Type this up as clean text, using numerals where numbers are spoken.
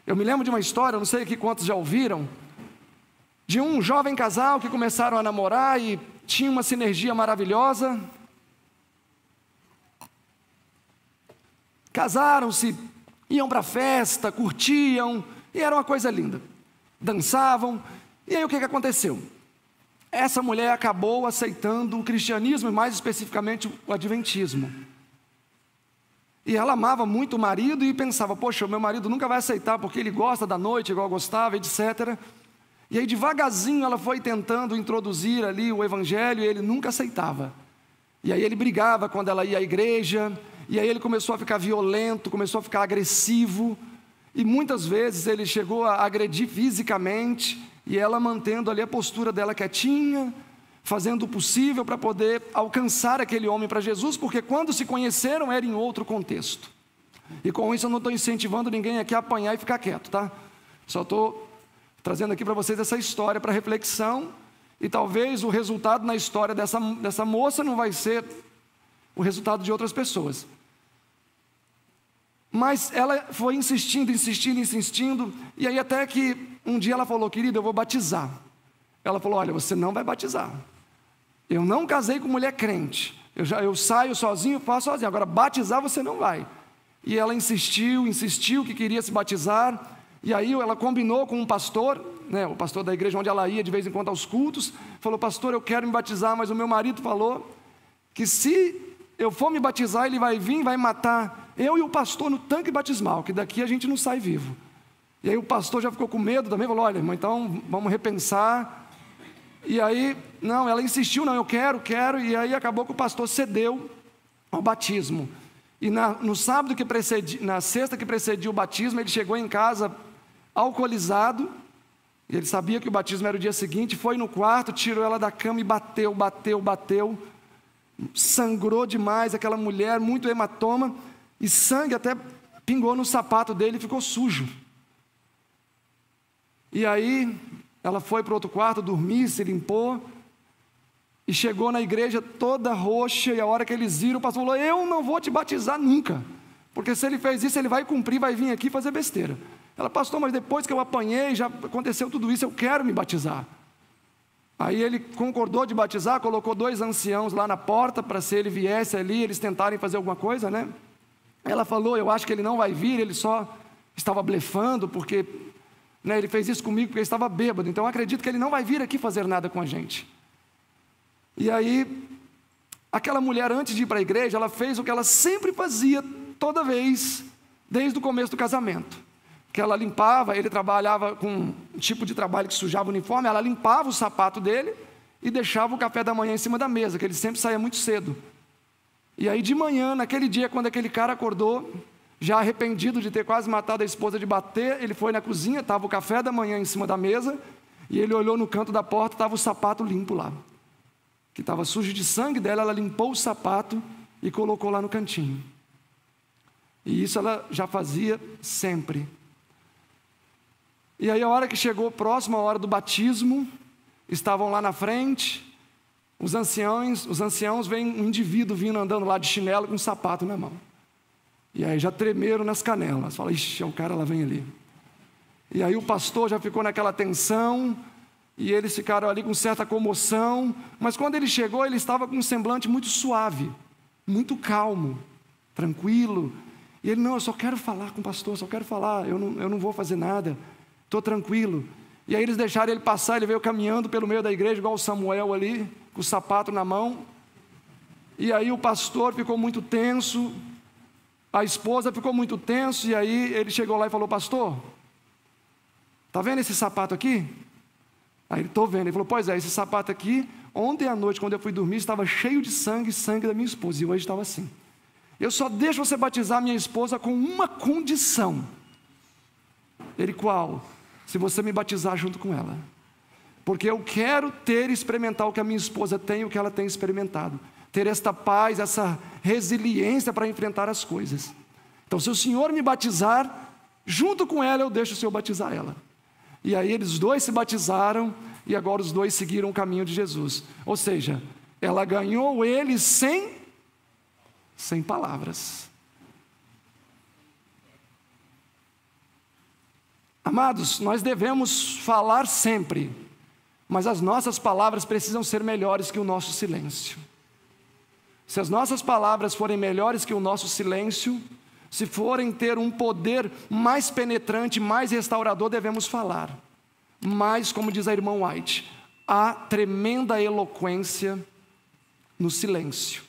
Eu me lembro de uma história, não sei aqui quantos já ouviram, de um jovem casal que começaram a namorar e tinha uma sinergia maravilhosa. Casaram-se, iam para a festa, curtiam, e era uma coisa linda. Dançavam, e aí o que aconteceu? Essa mulher acabou aceitando o cristianismo, e mais especificamente o adventismo. E ela amava muito o marido e pensava, poxa, o meu marido nunca vai aceitar, porque ele gosta da noite, igual eu gostava, etc. E aí devagarzinho ela foi tentando introduzir ali o evangelho, e ele nunca aceitava. E aí ele brigava quando ela ia à igreja, e aí ele começou a ficar violento, começou a ficar agressivo, e muitas vezes ele chegou a agredir fisicamente, e ela mantendo ali a postura dela quietinha, fazendo o possível para poder alcançar aquele homem para Jesus, porque quando se conheceram era em outro contexto. E com isso eu não estou incentivando ninguém aqui a apanhar e ficar quieto, tá? Só estou trazendo aqui para vocês essa história para reflexão, e talvez o resultado na história dessa moça não vai ser o resultado de outras pessoas. Mas ela foi insistindo, e aí até que um dia ela falou, querida, eu vou batizar. Ela falou, olha, você não vai batizar. Eu não casei com mulher crente. Eu saio sozinho, faço sozinho. Agora, batizar você não vai. E ela insistiu que queria se batizar. E aí ela combinou com um pastor, né, o pastor da igreja onde ela ia de vez em quando aos cultos. Falou, pastor, eu quero me batizar, mas o meu marido falou que se eu for me batizar, ele vai vir, vai matar eu e o pastor no tanque batismal, que daqui a gente não sai vivo. E aí o pastor já ficou com medo também, falou, olha, irmão, então vamos repensar. E aí, não, ela insistiu, não, eu quero, e aí acabou que o pastor cedeu ao batismo. E no sábado que precedia, na sexta que precedia o batismo, ele chegou em casa alcoolizado, e ele sabia que o batismo era o dia seguinte, foi no quarto, tirou ela da cama e bateu, sangrou demais, aquela mulher, muito hematoma, e sangue até pingou no sapato dele e ficou sujo. E aí ela foi para o outro quarto dormir, se limpou, e chegou na igreja toda roxa, e a hora que eles viram, o pastor falou, eu não vou te batizar nunca, porque se ele fez isso, ele vai cumprir, vai vir aqui fazer besteira. Ela, pastor, mas depois que eu apanhei, já aconteceu tudo isso, eu quero me batizar. Aí ele concordou de batizar, colocou 2 anciãos lá na porta, para se ele viesse ali, eles tentarem fazer alguma coisa, né? Ela falou, eu acho que ele não vai vir, ele só estava blefando, porque ele fez isso comigo porque ele estava bêbado, então eu acredito que ele não vai vir aqui fazer nada com a gente. E aí, aquela mulher, antes de ir para a igreja, ela fez o que ela sempre fazia, toda vez, desde o começo do casamento. Que ela limpava, ele trabalhava com um tipo de trabalho que sujava o uniforme, ela limpava o sapato dele e deixava o café da manhã em cima da mesa, que ele sempre saía muito cedo. E aí de manhã, naquele dia, quando aquele cara acordou, já arrependido de ter quase matado a esposa de bater, ele foi na cozinha, estava o café da manhã em cima da mesa, e ele olhou no canto da porta, estava o sapato limpo lá, que estava sujo de sangue dela. Ela limpou o sapato e colocou lá no cantinho. E isso ela já fazia sempre. E aí a hora que chegou próximo à hora do batismo, estavam lá na frente, os anciãos veem um indivíduo vindo andando lá de chinelo com um sapato na mão. E aí já tremeram nas canelas, fala, ixi, é o cara lá, vem ali. E aí o pastor já ficou naquela tensão, e eles ficaram ali com certa comoção, mas quando ele chegou, ele estava com um semblante muito suave, muito calmo, tranquilo. E ele, não, eu só quero falar com o pastor, só quero falar, eu não vou fazer nada, estou tranquilo. E aí eles deixaram ele passar, ele veio caminhando pelo meio da igreja, igual o Samuel ali, com o sapato na mão. E aí o pastor ficou muito tenso, a esposa ficou muito tenso, e aí ele chegou lá e falou, pastor, está vendo esse sapato aqui? Aí ele, estou vendo. Ele falou, pois é, esse sapato aqui, ontem à noite, quando eu fui dormir, estava cheio de sangue da minha esposa, e hoje estava assim. Eu só deixo você batizar minha esposa com uma condição. Ele, qual? Se você me batizar junto com ela. Porque eu quero experimentar o que a minha esposa tem e o que ela tem experimentado. Ter esta paz, essa resiliência para enfrentar as coisas. Então, se o Senhor me batizar, junto com ela eu deixo o Senhor batizar ela. E aí eles dois se batizaram, e agora os dois seguiram o caminho de Jesus. Ou seja, ela ganhou ele sem palavras. Amados, nós devemos falar sempre, mas as nossas palavras precisam ser melhores que o nosso silêncio. Se as nossas palavras forem melhores que o nosso silêncio, se forem ter um poder mais penetrante, mais restaurador, devemos falar. Mas, como diz a irmã White, há tremenda eloquência no silêncio.